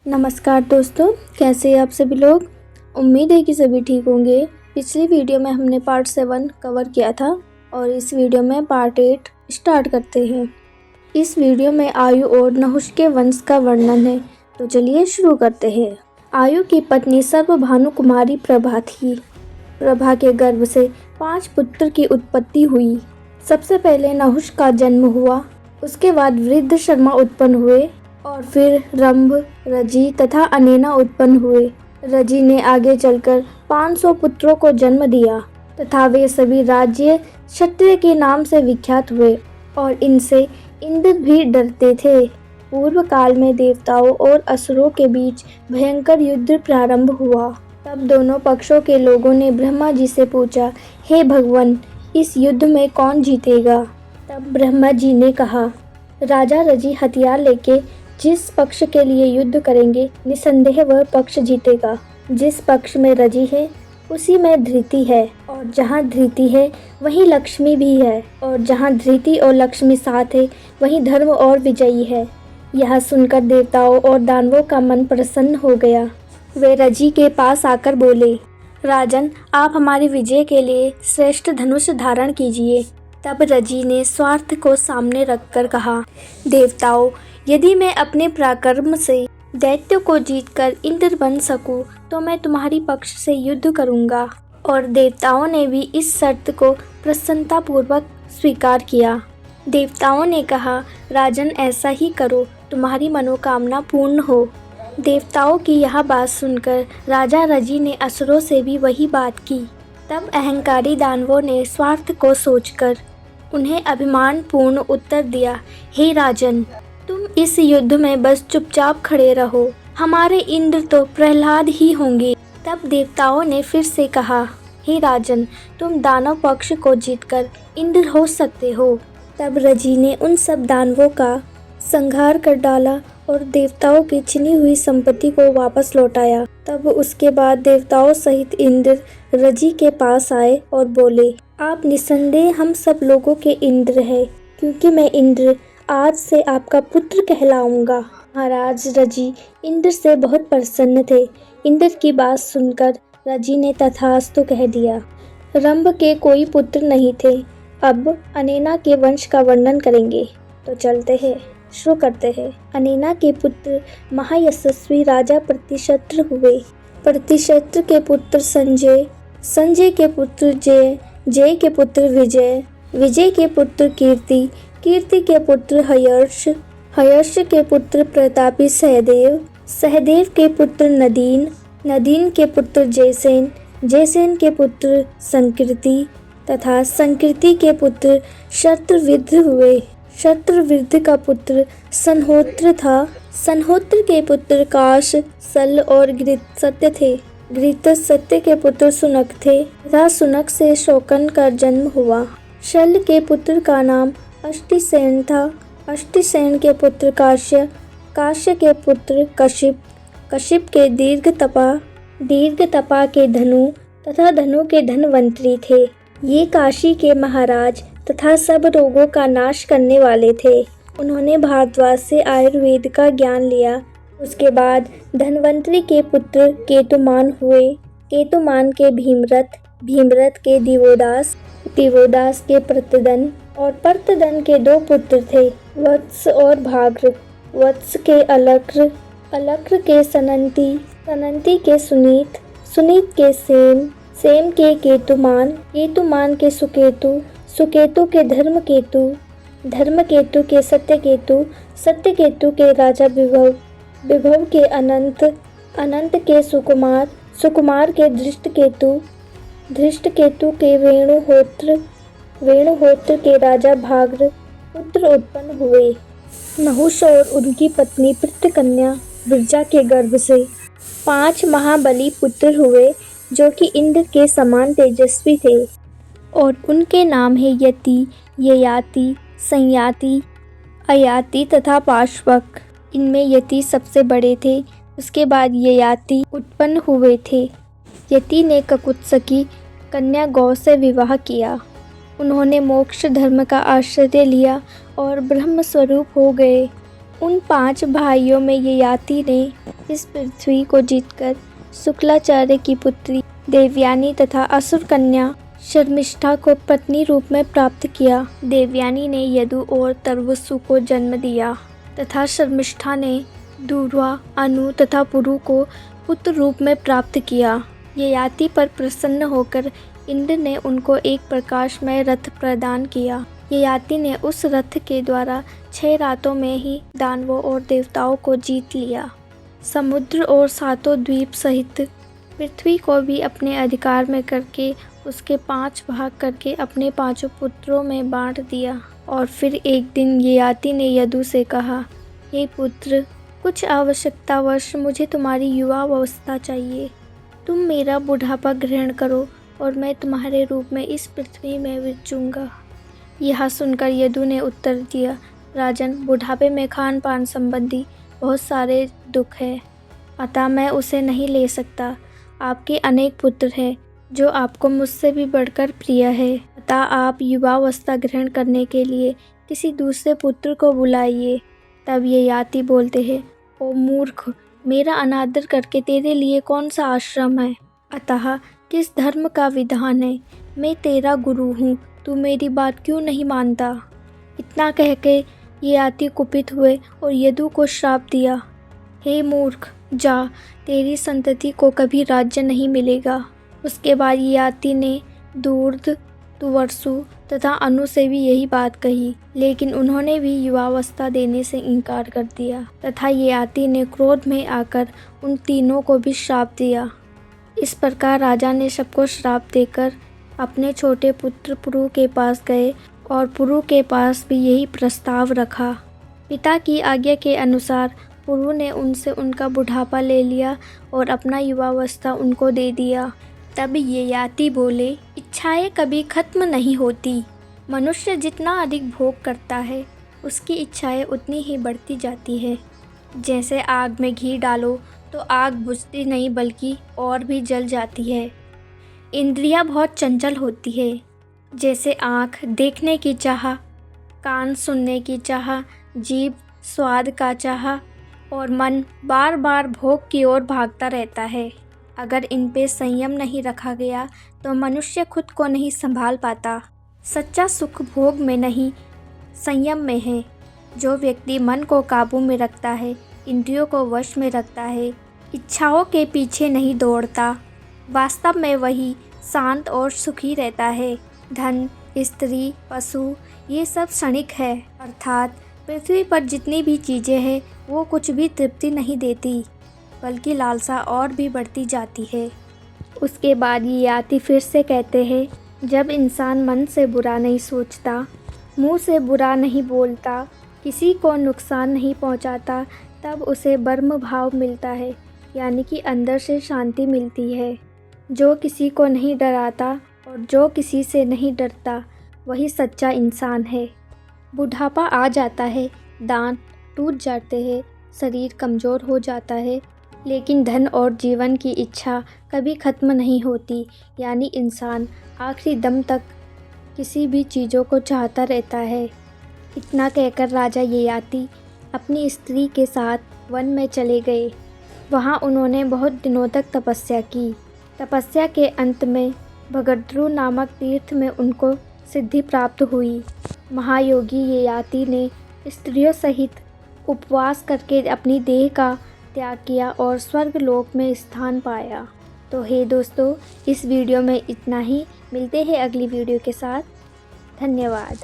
नमस्कार दोस्तों, कैसे हैं आप सभी लोग। उम्मीद है कि सभी ठीक होंगे। पिछली वीडियो में हमने पार्ट 7 कवर किया था और इस वीडियो में पार्ट 8 स्टार्ट करते हैं। इस वीडियो में आयु और नहुष के वंश का वर्णन है, तो चलिए शुरू करते हैं। आयु की पत्नी सर्वभानु कुमारी प्रभा थी। प्रभा के गर्भ से 5 पुत्र की उत्पत्ति हुई। सबसे पहले नहुष का जन्म हुआ, उसके बाद वृद्ध शर्मा उत्पन्न हुए और फिर रंभ, रजी तथा अनेना उत्पन्न हुए। रजी ने आगे चलकर 500 पुत्रों को जन्म दिया तथा वे सभी राज्य क्षत्रिय के नाम से विख्यात हुए और इनसे इंद्र भी डरते थे। पूर्व काल में देवताओं और असुरों के बीच भयंकर युद्ध प्रारंभ हुआ। तब दोनों पक्षों के लोगों ने ब्रह्मा जी से पूछा, हे भगवान, इस युद्ध में कौन जीतेगा। तब ब्रह्मा जी ने कहा, राजा रजी हथियार लेके जिस पक्ष के लिए युद्ध करेंगे निसंदेह वह पक्ष जीतेगा। जिस पक्ष में रजी है उसी में धृति है और जहाँ धृति है वहीं लक्ष्मी भी है और जहाँ धृति और लक्ष्मी साथ है वहीं धर्म और विजयी है। यह सुनकर देवताओं और दानवों का मन प्रसन्न हो गया। वे रजी के पास आकर बोले, राजन, आप हमारी विजय के लिए श्रेष्ठ धनुष धारण कीजिए। तब रजी ने स्वार्थ को सामने रखकर कहा, देवताओं, यदि मैं अपने पराक्रम से दैत्य को जीतकर इंद्र बन सकूं, तो मैं तुम्हारी पक्ष से युद्ध करूंगा। और देवताओं ने भी इस शर्त को प्रसन्नतापूर्वक स्वीकार किया। देवताओं ने कहा, राजन, ऐसा ही करो, तुम्हारी मनोकामना पूर्ण हो। देवताओं की यह बात सुनकर राजा रजी ने असुरों से भी वही बात की। तब अहंकारी दानवों ने स्वार्थ को सोचकर उन्हें अभिमानपूर्ण उत्तर दिया, हे राजन, तुम इस युद्ध में बस चुपचाप खड़े रहो, हमारे इंद्र तो प्रहलाद ही होंगे। तब देवताओं ने फिर से कहा, हे राजन, तुम दानव पक्ष को जीतकर इंद्र हो सकते हो। तब रजी ने उन सब दानवों का संहार कर डाला और देवताओं की छिनी हुई संपत्ति को वापस लौटाया। तब उसके बाद देवताओं सहित इंद्र रजी के पास आए और बोले, आप निसंदेह हम सब लोगों के इंद्र हैं, क्योंकि मैं इंद्र आज से आपका पुत्र कहलाऊंगा। महाराज रजी इंद्र से बहुत प्रसन्न थे। इंद्र की बात सुनकर रजी ने तथास्तु कह दिया। रंभ के कोई पुत्र नहीं थे। अब अनेना के वंश का वर्णन करेंगे, तो चलते हैं, शुरू करते हैं। अनेना के पुत्र महायशस्वी राजा प्रतिशत्र हुए। प्रतिशत्र के पुत्र संजय, संजय के पुत्र जय, जय के पुत्र विजय, विजय के पुत्र कीर्ति, कीर्ति के पुत्र हयर्ष, हयर्ष के पुत्र प्रतापी सहदेव, सहदेव के पुत्र नदीन, नदीन के पुत्र जयसेन, जयसेन के पुत्र संकीर्ति तथा संकीर्ति के पुत्र शत्रुविद्ध हुए। शत्रुविद्ध का पुत्र सनहोत्र था। सनहोत्र के पुत्र काश, सल और घृतसत्य थे। घृतसत्य के पुत्र सुनक थे तथा सुनक से शोकन का जन्म हुआ। शल के पुत्र का नाम अष्टिसेन था। अष्टिसेन के पुत्र काश्य, काश्य के पुत्र कशिप, कशिप के दीर्घतपा, दीर्घतपा के धनु तथा धनु के धनवंतरी थे। ये काशी के महाराज तथा सब रोगों का नाश करने वाले थे। उन्होंने भारद्वाज से आयुर्वेद का ज्ञान लिया। उसके बाद धनवंतरी के पुत्र केतुमान हुए। केतुमान के भीमरथ, भीमरथ के दिवोदास, दिवोदास के प्रतदन और प्रतदन के 2 पुत्र थे, वत्स और भाग्र। वत्स के अलक्र, अलक्र के सनंती, सनंती के सुनीत, सुनीत के सेम, सेम के केतुमान, केतुमान के सुकेतु, सुकेतु के धर्मकेतु, धर्मकेतु के सत्यकेतु, सत्यकेतु के राजा विभव, विभव के अनंत, अनंत के सुकुमार, सुकुमार के धृष्टकेतु, धृष्टकेतु के वेणुहोत्र, वेणुहोत्र के राजा भाग्र पुत्र उत्पन्न हुए। नहुष और उनकी पत्नी पृथकन्या विरजा के गर्भ से 5 महाबली पुत्र हुए, जो कि इंद्र के समान तेजस्वी थे और उनके नाम है यति, ययाति, संयाति, अयाति तथा पाशवक। इनमें यति सबसे बड़े थे। उसके बाद ययाति उत्पन्न हुए थे। यति ने ककुत्सकी कन्या गौ से विवाह किया। उन्होंने मोक्ष धर्म का आश्रय लिया और ब्रह्म स्वरूप हो गए। उन 5 भाइयों में ययाति ने इस पृथ्वी को जीतकर शुक्लाचार्य की पुत्री देवयानी तथा असुर कन्या शर्मिष्ठा को पत्नी रूप में प्राप्त किया। देवयानी ने यदु और तरवसु को जन्म दिया तथा शर्मिष्ठा ने दूर्वा, अनु तथा पुरु को पुत्र रूप में प्राप्त किया। ययाति पर प्रसन्न होकर इंद्र ने उनको एक प्रकाशमय रथ प्रदान किया। ययाति ने उस रथ के द्वारा 6 रातों में ही दानवों और देवताओं को जीत लिया। समुद्र और 7 द्वीप सहित पृथ्वी को भी अपने अधिकार में करके उसके 5 भाग करके अपने 5 पुत्रों में बांट दिया। और फिर एक दिन ययाति ने यदु से कहा, हे पुत्र, कुछ आवश्यकतावश मुझे तुम्हारी युवावस्था चाहिए। तुम मेरा बुढ़ापा ग्रहण करो और मैं तुम्हारे रूप में इस पृथ्वी में विचरूंगा। यह सुनकर यदु ने उत्तर दिया, राजन, बुढ़ापे में खान पान संबंधी बहुत सारे दुख है, अतः मैं उसे नहीं ले सकता। आपके अनेक पुत्र हैं जो आपको मुझसे भी बढ़कर प्रिय है, अतः आप युवावस्था ग्रहण करने के लिए किसी दूसरे पुत्र को बुलाइए। तब ययाति बोलते हैं, ओ मूर्ख, मेरा अनादर करके तेरे लिए कौन सा आश्रम है, अतः किस धर्म का विधान है। मैं तेरा गुरु हूँ, तू मेरी बात क्यों नहीं मानता। इतना कह के ययाति कुपित हुए और यदु को श्राप दिया, हे मूर्ख, जा, तेरी संतति को कभी राज्य नहीं मिलेगा। उसके बाद ययाति ने दूर्ध, तुवर्सु तथा अनु से भी यही बात कही, लेकिन उन्होंने भी युवावस्था देने से इनकार कर दिया तथा ययाति ने क्रोध में आकर उन तीनों को भी श्राप दिया। इस प्रकार राजा ने सबको श्राप देकर अपने छोटे पुत्र पुरु के पास गए और पुरु के पास भी यही प्रस्ताव रखा। पिता की आज्ञा के अनुसार पुरु ने उनसे उनका बुढ़ापा ले लिया और अपना युवावस्था उनको दे दिया। तब ययाति बोले, इच्छाएं कभी खत्म नहीं होती। मनुष्य जितना अधिक भोग करता है उसकी इच्छाएं उतनी ही बढ़ती जाती है। जैसे आग में घी डालो तो आग बुझती नहीं बल्कि और भी जल जाती है। इंद्रियां बहुत चंचल होती है, जैसे आँख देखने की चाह, कान सुनने की चाह, जीभ स्वाद का चाह और मन बार बार भोग की ओर भागता रहता है। अगर इन पे संयम नहीं रखा गया तो मनुष्य खुद को नहीं संभाल पाता। सच्चा सुख भोग में नहीं, संयम में है। जो व्यक्ति मन को काबू में रखता है, इंद्रियों को वश में रखता है, इच्छाओं के पीछे नहीं दौड़ता, वास्तव में वही शांत और सुखी रहता है। धन, स्त्री, पशु ये सब क्षणिक है, अर्थात पृथ्वी पर जितनी भी चीज़ें हैं वो कुछ भी तृप्ति नहीं देती, बल्कि लालसा और भी बढ़ती जाती है। उसके बाद ययाति फिर से कहते हैं, जब इंसान मन से बुरा नहीं सोचता, मुंह से बुरा नहीं बोलता, किसी को नुकसान नहीं पहुंचाता, तब उसे ब्रह्म भाव मिलता है, यानी कि अंदर से शांति मिलती है। जो किसी को नहीं डराता और जो किसी से नहीं डरता वही सच्चा इंसान है। बुढ़ापा आ जाता है, दांत टूट जाते हैं, शरीर कमज़ोर हो जाता है, लेकिन धन और जीवन की इच्छा कभी ख़त्म नहीं होती, यानी इंसान आखिरी दम तक किसी भी चीज़ों को चाहता रहता है। इतना कहकर राजा ययाति अपनी स्त्री के साथ वन में चले गए। वहाँ उन्होंने बहुत दिनों तक तपस्या की। तपस्या के अंत में भगद्रु नामक तीर्थ में उनको सिद्धि प्राप्त हुई। महायोगी ययाति ने स्त्रियों सहित उपवास करके अपनी देह का त्याग किया और स्वर्ग लोक में स्थान पाया। तो हे दोस्तों, इस वीडियो में इतना ही। मिलते हैं अगली वीडियो के साथ। धन्यवाद।